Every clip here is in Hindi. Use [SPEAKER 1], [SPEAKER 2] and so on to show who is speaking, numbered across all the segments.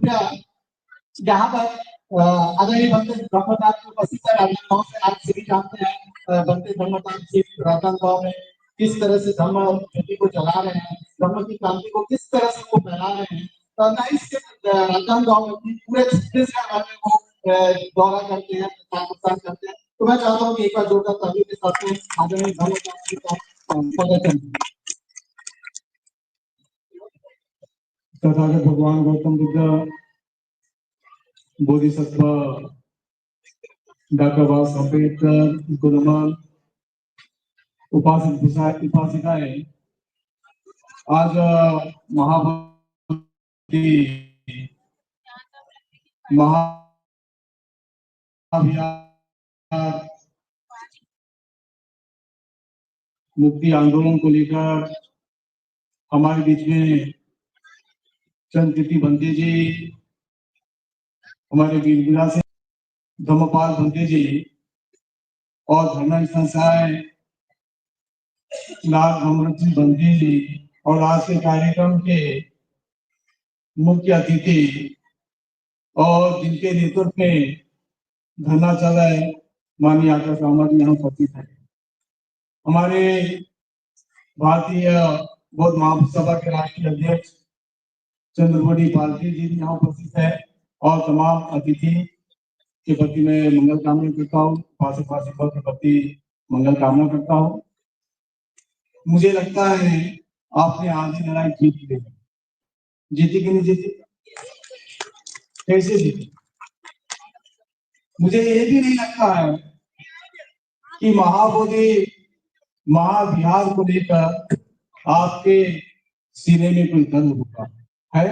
[SPEAKER 1] कृपया यहाँ पर आदरणीय बनते ब्रह्मदास की उपस्थित है। राजनांदगांव से आप सभी जानते हैं बनते ब्रह्मदास जी राजनांदगांव में किस तरह से धर्म ज्योति को जला रहे हैं, धर्म की क्रांति को किस तरह से वो फैला रहे हैं। राजनांदगांव में पूरे छत्तीसगढ़ में वो दौरा करते हैं, प्रचार करते हैं। तो मैं चाहता हूँ कि एक बार जोरदार तालियों के साथ में आदरणीय ब्रह्मदास जी का स्वागत करें।
[SPEAKER 2] तथागत भगवान गौतम बुद्ध बोधिसत्व डॉक्टर बाबा साहब अम्बेडकर गुरुमान उपासिकाएं आज मुक्ति आंदोलन को लेकर हमारे बीच में चंद्रकीर्ति बंते जी, हमारे वीर विलास धर्मपाल बंते जी और धर्म संस्थाएं लाल अमृत सिंह बंते जी और आज के कार्यक्रम के मुख्य अतिथि और जिनके नेतृत्व में धरना चल रहा है माननीय आकाश रामा जी यहाँ उपस्थित है। हमारे भारतीय बौद्ध महासभा के राष्ट्रीय अध्यक्ष चंद्रवड़ी पालकी जी भी यहाँ उपस्थित है और तमाम अतिथि के प्रति मैं मंगल कामना करता हूँ, उपासक के प्रति मंगल कामना करता हूँ। मुझे लगता है आपने आधी लड़ाई जीत ली, जीती कि नहीं जीती? कैसे जीती? मुझे ये भी नहीं लगता है कि महाबोधि महाविहार को लेकर आपके सीने में कोई दर्द होगा। है?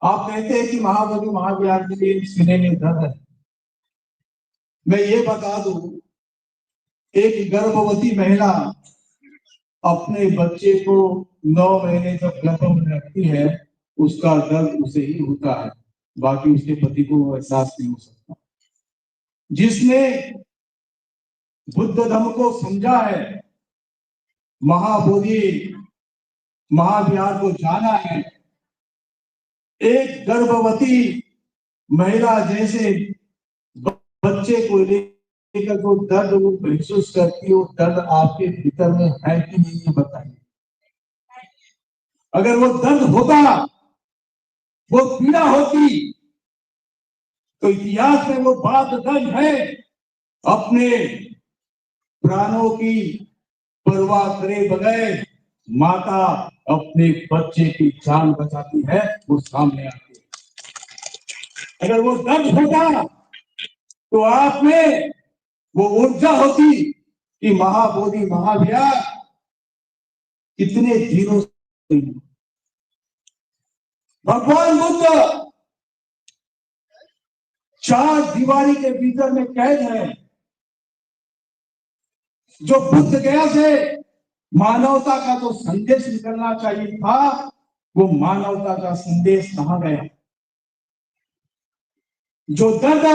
[SPEAKER 2] आप कहते हैं कि महाबोधि महाविहार के लिए सीने में दर्द है। मैं ये बता दूं, एक गर्भवती महिला अपने बच्चे को 9 महीने जब गर्भ में रखती है उसका दर्द उसे ही होता है, बाकी उसके पति को एहसास नहीं हो सकता। जिसने बुद्ध धर्म को समझा है, महाबोधि महाविहार को जाना है, एक गर्भवती महिला जैसे बच्चे को लेकर जो दर्द वो महसूस करती है, वो दर्द आपके भीतर में है कि नहीं ये बताइए। अगर वो दर्द होता, वो पीड़ा होती, तो इतिहास में वो बात दर्ज है, अपने प्राणों की परवाह करे बगैर माता अपने बच्चे की जान बचाती है, वो सामने आती है। अगर वो दर्द होता तो आप में वो ऊर्जा होती कि महाबोधि महाविहार कितने दिनों से भगवान बुद्ध 4 दीवारी के भीतर में कैद है। जो बुद्ध गया से मानवता का जो संदेश निकलना चाहिए था, वो मानवता का संदेश कहां गया? जो दर्द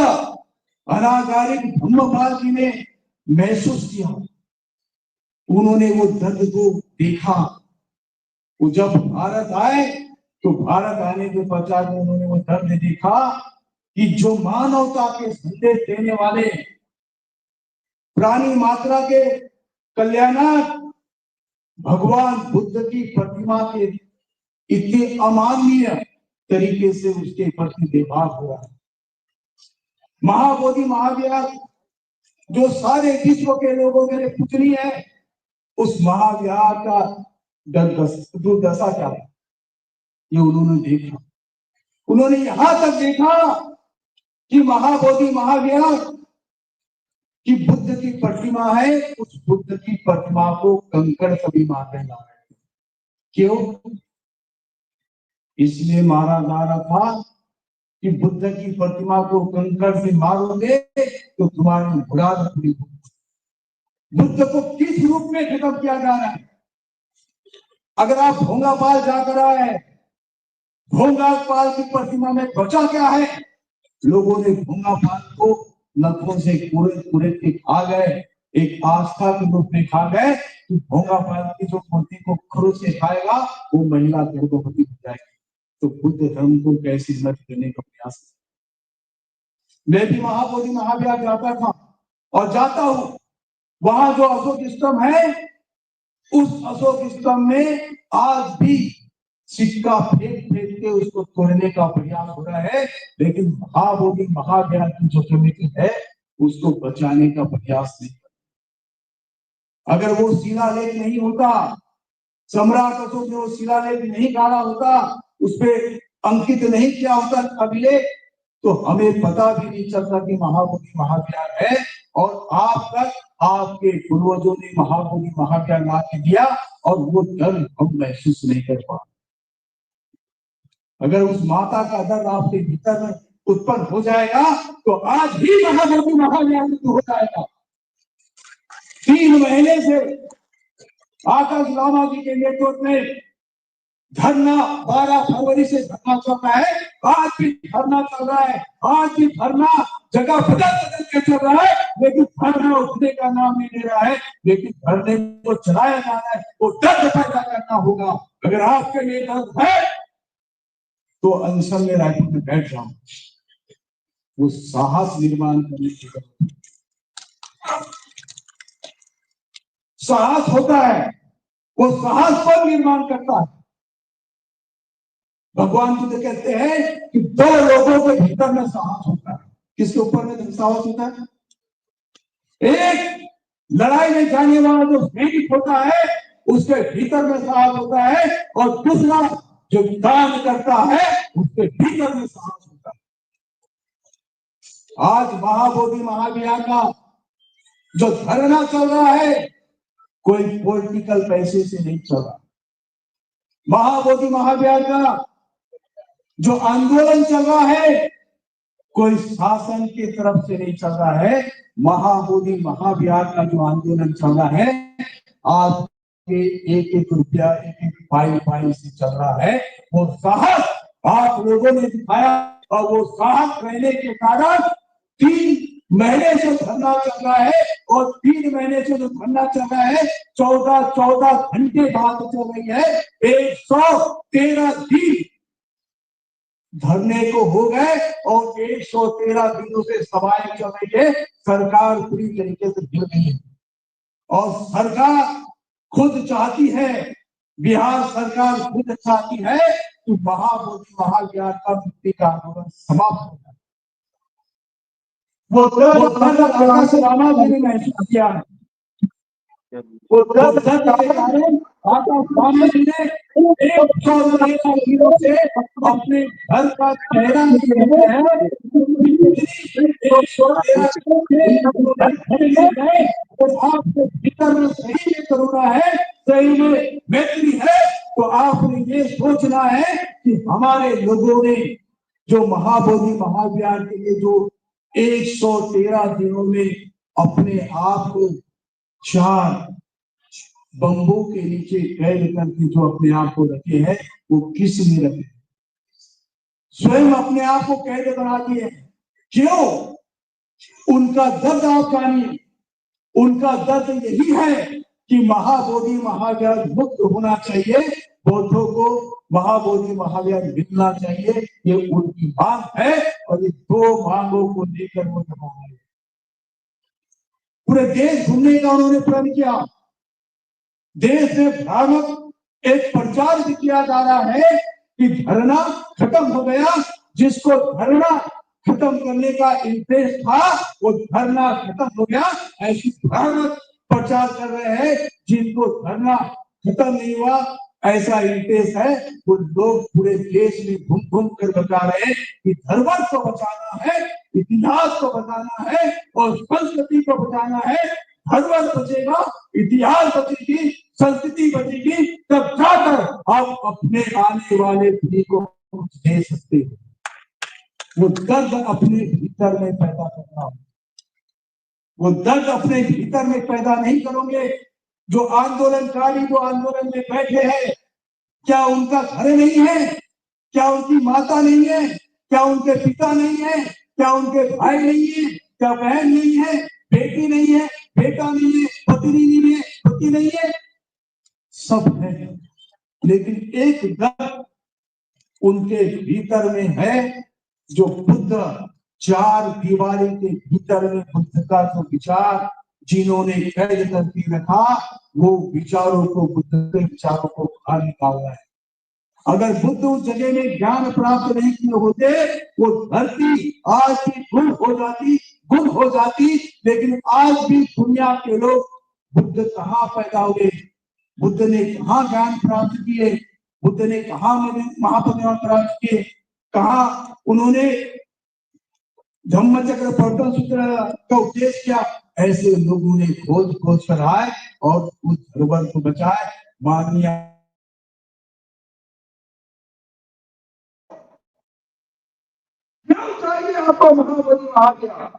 [SPEAKER 2] अनागारिक धम्मपाल जी ने महसूस किया, उन्होंने वो दर्द को देखा। वो जब भारत आए तो भारत आने के पश्चात उन्होंने वो दर्द देखा कि जो मानवता के संदेश देने वाले प्राणी मात्रा के कल्याणक भगवान बुद्ध की प्रतिमा के इतने अमानवीय तरीके से उसके प्रति व्यवहार हुआ। महाबोधि महाविहार जो सारे विश्व के लोगों के लिए पूजनीय है, उस महाविहार का दुर्दशा क्या है ये उन्होंने देखा। उन्होंने यहां तक देखा कि महाबोधि महाविहार की बुद्ध की प्रतिमा है, उस बुद्ध की प्रतिमा को कंकड़ कभी मारने जा रहे थे। क्यों? इसलिए मारा जा रहा था कि बुद्ध की प्रतिमा को कंकड़ से मारोगे तो तुम्हारी मुराद पूरी होगी। बुद्ध को किस रूप में खत्म किया जा रहा है? अगर आप भोंगापाल जाकर आए, भोंगापाल की प्रतिमा में बचा क्या है? लोगों ने भोंगापाल को नखों से कुरेद के खा गए एक आस्था के रूप में खा गए कि भोंगा पाल की जो मूर्ति को क्रोध से खाएगा वो महिला गर्भवती हो जाएगी। तो बुद्ध धर्म को कैसे नष्ट करने का प्रयास। मैं भी महाबोधि महाविहार जाता था और जाता हूं, वहां जो अशोक स्तंभ है उस अशोक स्तंभ में आज भी सिक्का फेंक फेंक के उसको तोड़ने का प्रयास हो रहा है, लेकिन महाबोधि महाविहार की जो कमेटी है उसको बचाने का प्रयास नहीं। अगर वो शिलालेख नहीं होता, सम्राट अशोक ने वो शिलालेख नहीं गाड़ा होता, उस पर अंकित नहीं किया होता अभिलेख, तो हमें पता भी नहीं चलता कि महाबोधि महाविहार है। और आप तक आपके पूर्वजों ने महाबोधि महाविहार ला के दिया और वो दर्द हम महसूस नहीं कर पा। अगर उस माता का दर्द आपके भीतर में उत्पन्न हो जाएगा तो आज ही महाबोधि महाविहार हो जाएगा। 3 महीने से आकाश लामा जी के नेतृत्व में धरना 12 फरवरी से धरना चल रहा है, आज भी धरना चल रहा है, आज भी धरना जगह बदल बदल के चल रहा है, लेकिन धरना उठने का नाम नहीं ले रहा है। लेकिन धरने को चलाया जा रहा है, वो दर्द पैदा करना होगा। अगर आपके लिए दर्द है तो अनशन में रायपुर में बैठ जाओ, वो साहस निर्माण करने की जरूरत। साहस होता है, वो साहस पर निर्माण करता है। भगवान बुद्ध कहते हैं कि 2 लोगों के भीतर में साहस होता है। किसके ऊपर में साहस होता है? एक लड़ाई में जाने वाला जो सैनिक होता है उसके भीतर में साहस होता है, और दूसरा जो दान करता है उसके भीतर में साहस होता है। आज महाबोधि महाविहार का जो धरना चल रहा है कोई पॉलिटिकल पैसे से नहीं चल रहा। महाबोधि महाविहार का जो आंदोलन चल रहा है कोई शासन की तरफ से नहीं चल रहा है। महाबोधि महाविहार का जो आंदोलन चल रहा है आपके एक रुपया एक पाई से चल रहा है। वो साहस आप लोगों ने दिखाया, और वो साहस रहने के कारण 3 महीने से धरना चल रहा है, और 3 महीने से जो धरना चल रहा है 14 घंटे बाद चल रही है। 113 दिन धरने को हो गए और 113 दिनों से सभाएं चल रही है। सरकार पूरी तरीके से गिर गई है, और सरकार खुद चाहती है, बिहार सरकार खुद चाहती है कि महाबोधि महाविहार का मुक्ति का आंदोलन समाप्त हो जाए। वो से रामा जी ने महसूस किया है। वो दर्द के कारण रामा जी ने 113 दिनों से अपने घर का चेहरा नहीं देखा है। तो आपके भीतर में सही में करुणा है, सही में मैत्री है, तो आपने ये सोचना है कि हमारे लोगों ने जो महाबोधि महाविहार के लिए जो 113 दिनों में अपने आप को 4 बम्बों के नीचे कैद करके जो अपने आप को रखे हैं वो किस लिए रखे? स्वयं अपने आप को कैद बना दिए। क्यों? उनका दर्द आप जानिए। उनका दर्द यही है कि महाबोधि महाविहार मुक्त होना चाहिए, बौद्धों को महाबोधि महाविहार मिलना चाहिए, ये उनकी मांग है। और ये 2 मांगों को लेकर वो जमाए पूरे देश घूमने का उन्होंने प्रण किया। देश में भ्रामक एक प्रचार भी किया जा रहा है कि धरना खत्म हो गया। जिसको धरना खत्म करने का इंटरेस्ट था वो धरना खत्म हो गया, ऐसी भ्रामक प्रचार कर रहे हैं। जिनको धरना खत्म नहीं हुआ ऐसा इंटरेस्ट है, वो लोग पूरे देश में घूम घूम कर बता रहे हैं कि धरोहर को बचाना है, इतिहास को बचाना है और संस्कृति को बचाना है। धरोहर बचेगा, इतिहास बचेगी, संस्कृति बचेगी, तब जाकर आप अपने आने वाले पीढ़ी को दे सकते हो। वो दर्द अपने भीतर में पैदा करना, वो दर्द अपने भीतर में पैदा नहीं करोगे। जो आंदोलनकारी जो आंदोलन में बैठे हैं, क्या उनका घर नहीं है? क्या उनकी माता नहीं है? क्या उनके पिता नहीं है? क्या उनके भाई नहीं है? क्या बहन नहीं है? बेटी नहीं है? बेटा नहीं है, पत्नी नहीं है, पति नहीं है, सब है, लेकिन एक डर उनके भीतर में है जो बुद्ध चार दीवारी के भीतर में बुद्ध का जो विचार जिन्होंने कैद करके रखा, वो विचारों को, बुद्ध के विचारों को बाहर निकालना है। अगर बुद्ध उस जगह में ज्ञान प्राप्त नहीं किए होते, वो धरती आज भी गुम हो जाती। लेकिन आज भी दुनिया के लोग बुद्ध कहाँ पैदा हुए, बुद्ध ने कहाँ ज्ञान प्राप्त किए, बुद्ध ने कहाँ महापरिनिर्वाण प्राप्त किए, कहाँ उन्होंने धम्मचक्र प्रवर्तन सूत्र का उपदेश किया, ऐसे लोगों ने खोज कर आए और उस धरोहर को बचाए। माननीय क्यों चाहिए आपको महाबोधि महाज्ञान?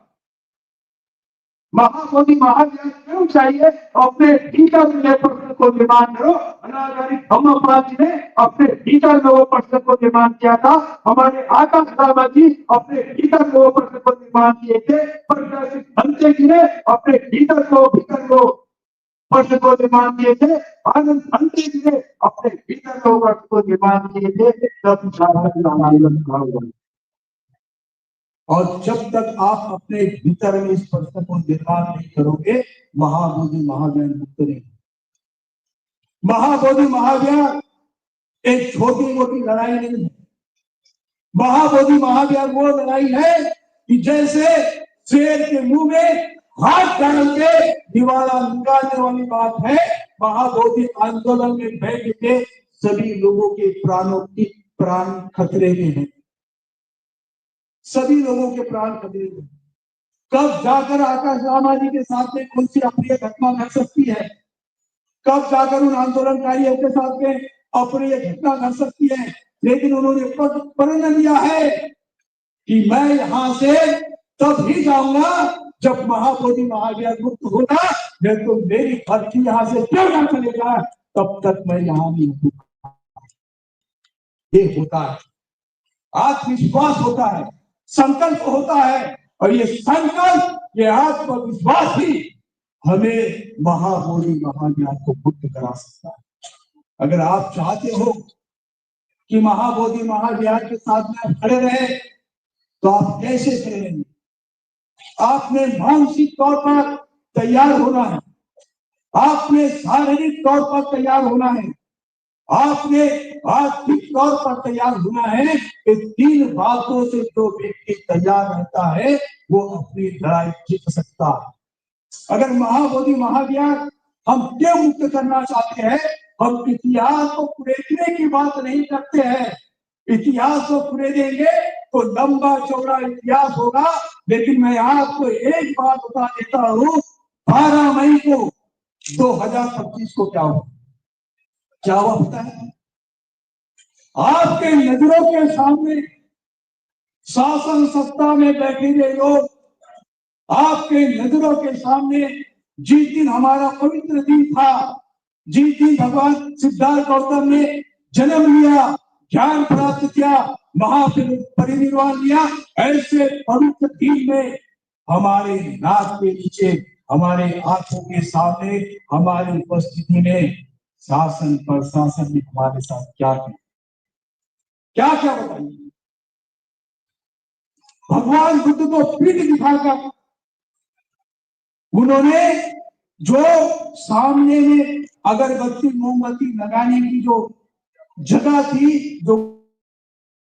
[SPEAKER 2] महाबोधि महाज्ञान क्यों चाहिए? अपने भीतर में प्रश्न को निर्माण करो। अनाचार्य धम्मपाल जी ने अपने भीतर में वो प्रश्न को निर्माण किया था। हमारे आकाश रामा जी अपने भीतर में वो प्रश्न को निर्माण किए थे। भंते जी ने अपने भीतर को प्रश्न को निर्माण किए थे। आनंद भंते जी ने अपने भीतर को प्रश्न को निर्माण किए थे। तब शासन और जब तक आप अपने भीतर में इस प्रश्न को निर्माण नहीं करोगे, महाबोधि महाज्ञान मुक्त नहीं। महाबोधि महाज्ञान एक छोटी मोटी लड़ाई नहीं है। महाबोधि महाज्ञान वो लड़ाई है कि जैसे शेर के मुंह में हाथ डाल के दीवारा निकालने वाली बात है। महाबोधि आंदोलन में बैठ के सभी लोगों के प्राण खतरे में है, सभी लोगों के प्राण खतरे में। कब जाकर आकाश रामा जी के साथ में कौन सी अप्रिय घटना घट सकती है, कब जाकर उन आंदोलनकारियों के साथ में अप्रिय घटना घट सकती है। लेकिन उन्होंने प्रण लिया है कि मैं यहां से तब ही जाऊंगा जब महाबोधि महाज्ञान मुक्त होगा, नहीं तो मेरी धरती यहां से क्यों ना चलेगा, तब तक मैं यहां नहीं हूं। ये होता है, आत्मविश्वास होता है, संकल्प होता है, और ये संकल्प, ये आत्मविश्वास ही हमें महाबोधि महाज्ञान को मुक्त करा सकता है। अगर आप चाहते हो कि महाबोधि महाज्ञान के साथ में खड़े रहे, तो आप कैसे खड़े रहेंगे? आपने मानसिक तौर पर तैयार होना है, आपने शारीरिक तौर पर तैयार होना है, आपने आर्थिक तौर पर तैयार होना है। इस तीन बातों से जो व्यक्ति तैयार रहता है, वो अपनी लड़ाई जीत सकता है। अगर महाबोधि महाज्ञान हम क्यों मुक्त करना चाहते हैं, हम इतिहास को कुरेदने की बात नहीं करते हैं। इतिहास को कुरेदेंगे तो लंबा चौड़ा इतिहास होगा। लेकिन मैं आपको एक बात बता देता हूँ, 12 मई को 2025 को क्या हुआ पता है? आपके नजरों के सामने शासन सत्ता में बैठे हुए लोग, आपके नजरों के सामने जिस दिन हमारा पवित्र दिन था, जिस दिन भगवान सिद्धार्थ गौतम ने जन्म लिया, ज्ञान प्राप्त किया, महापरिनिर्वाण लिया, ऐसे पवित्र दिन में हमारे नाक के नीचे, हमारे आंखों के सामने, हमारी उपस्थिति में शासन प्रशासन ने हमारे साथ क्या किया, क्या बताइए? भगवान बुद्ध को पीठ दिखाकर उन्होंने जो सामने में अगरबत्ती मोमबत्ती लगाने की जो जगह थी, जो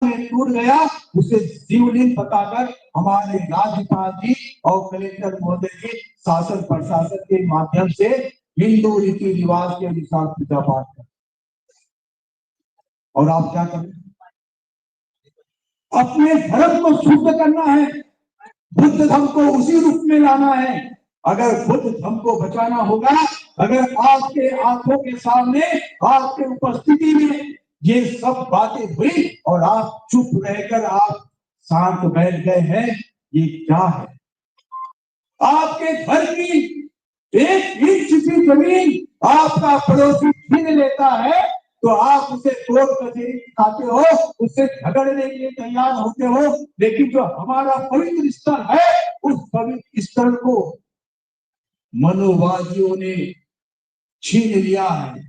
[SPEAKER 2] टूट गया, उसे शिवलिंग बताकर हमारे राज्यपाल जी और कलेक्टर महोदय जी शासन प्रशासन के माध्यम से हिंदू रीति रिवाज के अनुसार पूजा पाठ कर। और आप क्या करें? अपने धर्म को शुद्ध करना है, बुद्ध धर्म को उसी रूप में लाना है। अगर बुद्ध धर्म को बचाना होगा, अगर आपके आंखों के सामने, आपके उपस्थिति में ये सब बातें हुई और आप चुप रहकर आप शांत बैठ गए हैं, ये क्या है? आपके घर की 1 इंच की जमीन आपका पड़ोसी छीन लेता है, तो आप उसे कोर्ट कचहरी दिखाते हो, उससे झगड़ने के लिए तैयार होते हो। लेकिन जो हमारा पवित्र स्थल है, उस पवित्र स्थल को मनुवादियों ने छीन लिया है।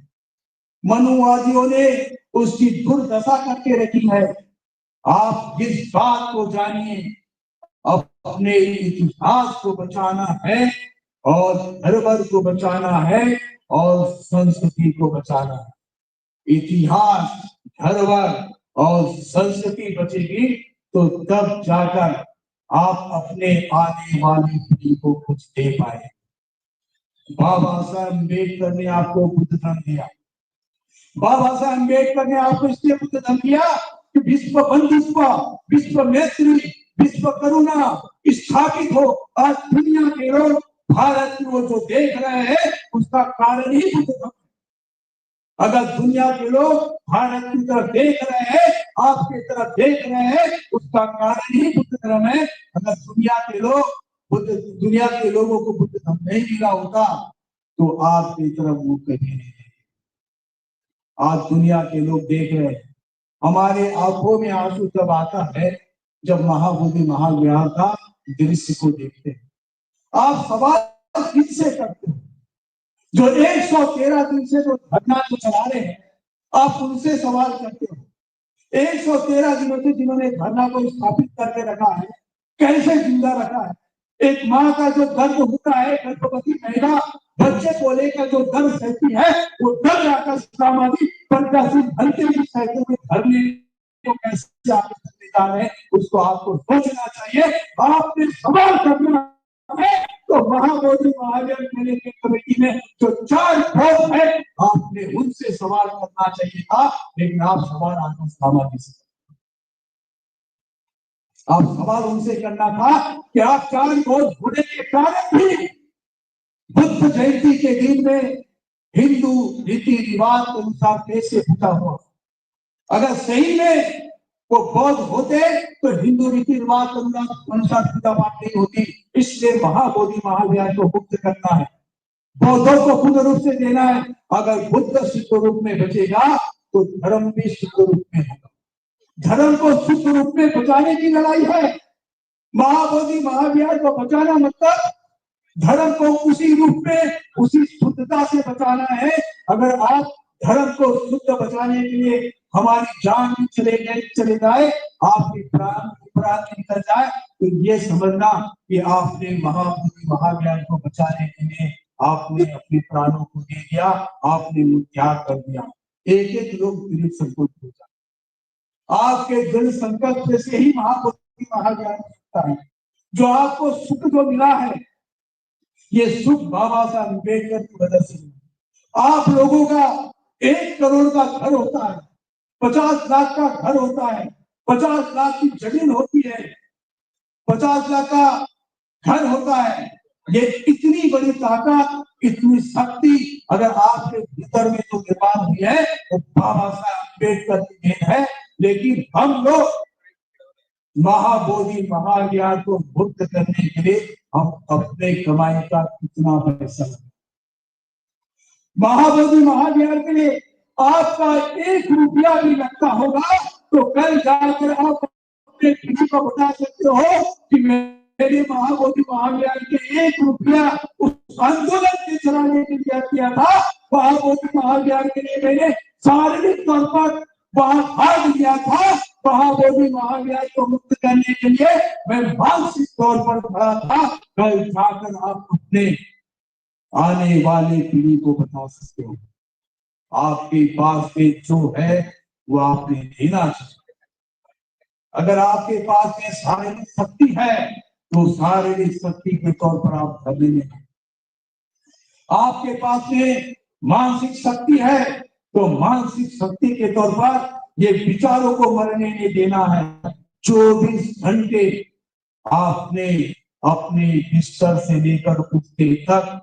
[SPEAKER 2] मनुवादियों ने उसकी दुर्दशा करके रखी है। आप इस बात को जानिए, अपने इतिहास को बचाना है और धरोहर को बचाना है और संस्कृति को बचाना है। इतिहास, धरोहर और संस्कृति बचेगी तो तब जाकर आप अपने आने वाली पीढ़ी को कुछ दे पाए। बाबा साहब अम्बेडकर ने आपको बुद्ध धर्म दिया। बाबा साहब अम्बेडकर ने आपको इसलिए बुद्ध धर्म दिया कि विश्व बंधुत्व, विश्व मैत्री, विश्व करुणा स्थापित हो। आज दुनिया के लोग भारत को जो देख रहे हैं उसका कारण ही बुद्ध धर्म। अगर दुनिया के लोग भारत की तरफ देख रहे हैं, आपकी तरफ देख रहे हैं, उसका कारण ही बुद्ध धर्म है। अगर दुनिया के लोगों को बुद्ध धर्म नहीं मिला होता तो आपकी तरफ मुंह कभी नहीं। आज दुनिया के लोग देख रहे हैं। हमारे आंखों में आंसू तब आता है जब महाबोधि महाविहार का दृश्य को देखते हैं। आप सवाल किससे करते हो? जो 113 दिन से जो धरना को चला रहे हैं, आप उनसे सवाल करते हो। 113 दिनों से जिन्होंने धरना को स्थापित करके रखा है, कैसे जिंदा रखा है? एक माँ का जो दर्द होता है, गर्भवती महिला बच्चे को लेकर जो दर्द सहती है, वो दर्द आकर सामाजिक प्रत्याशीन भरते ही सहते हुए धरने को कैसे आगे चलते जा रहे हैं, उसको आपको सोचना चाहिए। आपने सवाल करना है तो महाबोधि महावीर मेले की कमेटी में जो 4 लोग हैं, आपने उनसे सवाल करना चाहिए था, लेकिन आप सवाल आकर सामाजिक से आप सवाल उनसे करना था कि आप 4 वोट होने के कारण भी बुद्ध जयंती के दिन में हिंदू रीति रिवाज के अनुसार कैसे पूजा हुआ। अगर सही में वो बौद्ध होते तो हिंदू रीति रिवाज के अनुसार पूजा पाठ नहीं होती। इसलिए महाबोधि महाविहार को मुक्त करना है, बौद्धों को पूर्ण रूप से देना है। अगर बुद्ध शुद्ध रूप में बचेगा तो धर्म भी शुद्ध रूप में होगा। धर्म को शुद्ध रूप में बचाने की लड़ाई है। महाबोधि महाविहार को बचाना मतलब धर्म को उसी रूप में, उसी शुद्धता से बचाना है। अगर आप धर्म को शुद्ध बचाने के लिए हमारी जान भी चले जाए, आपकी प्राण निकल जाए, तो ये समझना कि आपने महाबोधि महाविहार को बचाने के लिए आपने अपने प्राणों को दे दिया, आपने त्याग कर दिया। एक एक लोग दृढ़ संकल्प हो जाए। आपके दृढ़ संकल्प से ही महाबोधि महाविहार होता है। जो आपको सुख जो मिला है, ये सुख बाबा साहब अम्बेडकर की वजह से। आप लोगों का 1 करोड़ का घर होता है, 50 लाख का घर होता है, 50 लाख की जमीन होती है, 50 लाख का घर होता है। ये इतनी बड़ी ताकत, इतनी शक्ति अगर आपके भीतर में जो निर्माण हुई है वो बाबा साहब अम्बेडकर की देन है। लेकिन हम लोग महाबोधि महाविहार को मुक्त करने के लिए हम अपने कमाई का कितना पैसा, महाबोधि महाविहार के लिए आपका 1 रुपया भी लगता होगा तो कल जाकर आप अपने किसी को बता सकते हो कि मेरे महाबोधि महाविहार के 1 रुपया उस आंदोलन के चलाने के लिए किया था। महाबोधि महाविहार के लिए मैंने शारीरिक तौर पर वहां भाग लिया था। महाबोधि महाविहार को मुक्त करने के लिए मैं मानसिक तौर पर खड़ा था। कल जाकर आप अपने आने वाले पीढ़ी को बता सकते हो। आपके पास में जो है वो आपने देना चाहिए। अगर आपके पास में शारीरिक शक्ति है तो शारीरिक शक्ति के तौर पर आप धरने में, आपके पास में मानसिक शक्ति है तो मानसिक शक्ति के तौर पर ये विचारों को मरने नहीं देना है। 24 घंटे आपने अपने बिस्तर से लेकर उठते तक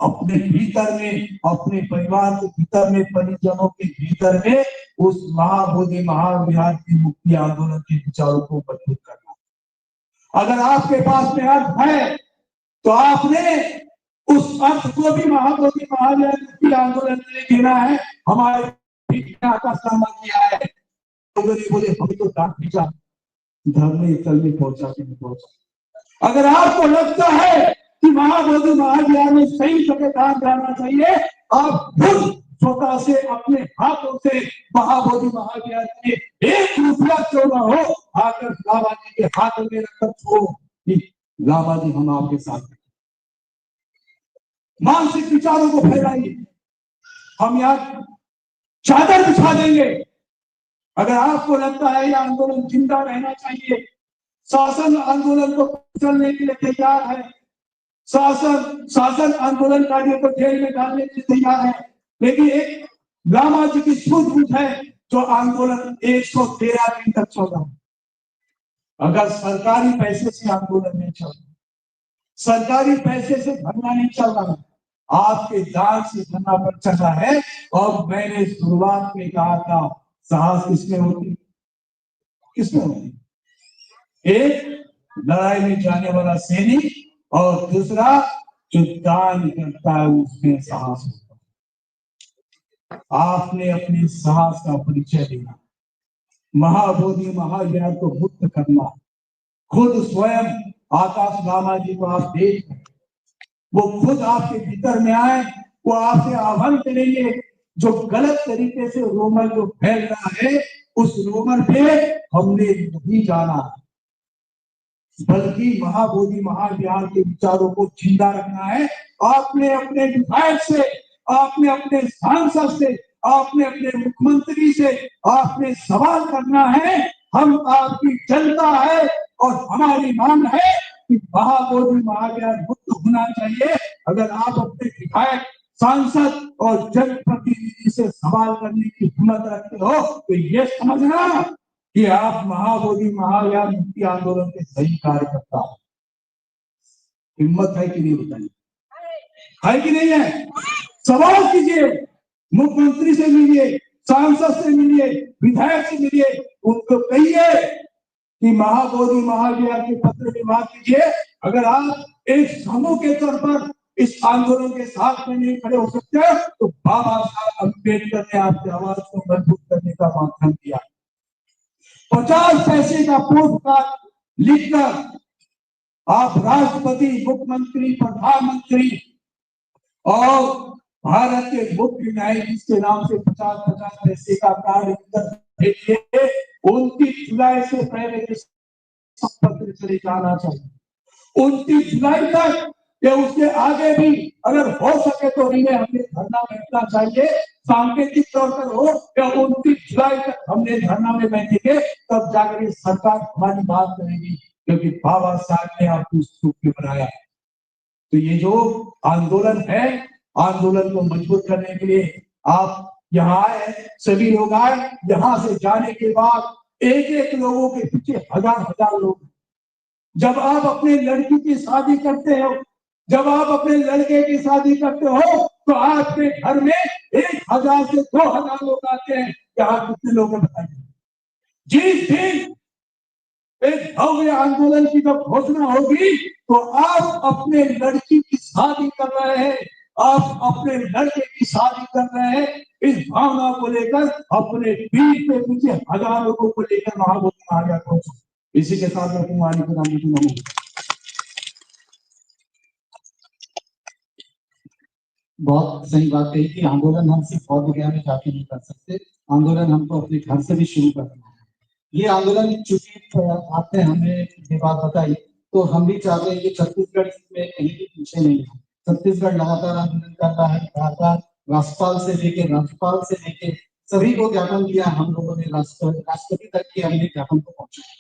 [SPEAKER 2] अपने भीतर में, अपने परिवार के भीतर में, परिजनों के भीतर में उस महाबोधि महाविहार की मुक्ति आंदोलन के विचारों को मजबूत करना। अगर आपके पास में अर्थ है तो आपने उस अर्थ को भी महाबोधि महाविहार मुक्ति आंदोलन के लिए देना है। हमारे का सामना किया है, लोगों ने बोले हम तो डाक भेजा, धरने स्थल में पहुंचा के नहीं पहुंचा। अगर आपको लगता है कि महाबोधि महाविहार में सही ठेकेदार जाना चाहिए। आप खुद स्वतः से अपने हाथों से महाबोधि महाविहार में 1 रुपया क्यों न हो आकर लाभा जी के हाथ में रखकर छो कि लाभा जी हम आपके साथ हैं। मानसिक विचारों को फैलाइए। हम यहाँ चादर बिछा देंगे। अगर आपको लगता है यह आंदोलन जिंदा रहना चाहिए, शासन आंदोलन को कुचलने के लिए तैयार है, शासन आंदोलनकारियों को जेल में डालने के लिए तैयार है, लेकिन एक लामा जी की सूझबूझ है जो आंदोलन 113 दिन तक चला। अगर सरकारी पैसे से आंदोलन नहीं चल रहा, सरकारी पैसे से धरना नहीं चल रहा, आपके दान से धरना पर चला है। और मैंने शुरुआत में कहा था साहस किसमें होती, किसमें होती? एक लड़ाई में जाने वाला सैनिक और दूसरा जो दान करता है उसमें साहस होता है। आपने अपने साहस का परिचय देना, महाबोधि महाविहार को मुक्त करना, खुद स्वयं आकाश लामा जी को आप देख, वो खुद आपके भीतर में आए, वो आपसे आह्वान करेंगे। जो गलत तरीके से रोमर जो फैल रहा है उस रोमर पे हमने नहीं जाना, बल्कि महाबोधि महाविहार के विचारों को जिंदा रखना है। आपने अपने विधायक से, आपने अपने सांसद से, आपने अपने मुख्यमंत्री से आपने सवाल करना है। हम आपकी जनता है और हमारी मांग है कि महाबोधि महाविहार मुक्त होना चाहिए। अगर आप अपने विधायक, सांसद और जनप्रतिनिधि से सवाल करने की हिम्मत रखते हो तो ये समझना कि आप महाबोधि महाविहार मुक्ति आंदोलन के सही कार्यकर्ता हो। हिम्मत है कि नहीं बताइए, है कि नहीं है? सवाल कीजिए, मुख्यमंत्री से मिलिए, सांसद से मिलिए, विधायक से मिलिए, उनको कहिए कि महाबोधि महाविहार के पत्र विभाग कीजिए। अगर आप एक समूह के तौर पर इस आंदोलन के साथ में नहीं खड़े हो सकते तो बाबा साहब अम्बेडकर ने आपकी आवाज को मजबूत करने का माध्यम दिया। 50 पैसे का पोस्टकार्ड लिखकर आप राष्ट्रपति, मुख्यमंत्री, प्रधानमंत्री और भारत के मुख्य न्यायाधीश के नाम से 50-50 पैसे का कार्ड भेजिए। 29 जुलाई से पहले पत्र चले जाना चाहिए। 29 जुलाई तक या उसके आगे भी अगर हो सके तो रिले हमें धरना बैठना चाहिए। सांकेतिक तौर पर हो या 29 जुलाई तक हमने धरना में बैठेंगे, तब जाकर ये सरकार हमारी बात करेगी, क्योंकि बाबा साहब ने आपको सूत्र बनाया। तो ये जो आंदोलन है, आंदोलन को मजबूत करने के लिए आप यहाँ आए, सभी लोग आए। यहाँ से जाने के बाद एक लोगों के पीछे हजार लोग। जब आप अपने लड़की की शादी करते हो, जब आप अपने लड़के की शादी करते हो तो आपके घर में 1000 से 2000 लोग आते हैं। यहाँ कितने लोग हैं बताइए? जिस दिन एक भव्य आंदोलन की जब घोषणा होगी तो आप अपने लड़की की शादी कर रहे हैं, आप अपने लड़के की शादी कर रहे हैं, इस भावना को लेकर अपने पीठ के पीछे 1000 लोगों को लेकर महाबोधि महाविहार पहुंचो। इसी के साथ मैं कुमारी को नाम
[SPEAKER 1] बहुत सही बात कही कि आंदोलन हम सिर्फ बौद्ध गया में जाके नहीं कर सकते, आंदोलन हमको अपने घर से भी शुरू करना है। ये आंदोलन चूंकि आपने हमें ये बात बताई तो हम भी चाहते हैं कि छत्तीसगढ़ इसमें कहीं भी पीछे नहीं है। छत्तीसगढ़ लगातार आंदोलन कर रहा है, लगातार राज्यपाल से लेके राज्यपाल से लेके सभी को ज्ञापन दिया हम लोगों ने, राष्ट्रपति तक के हमने ज्ञापन को पहुंचाया।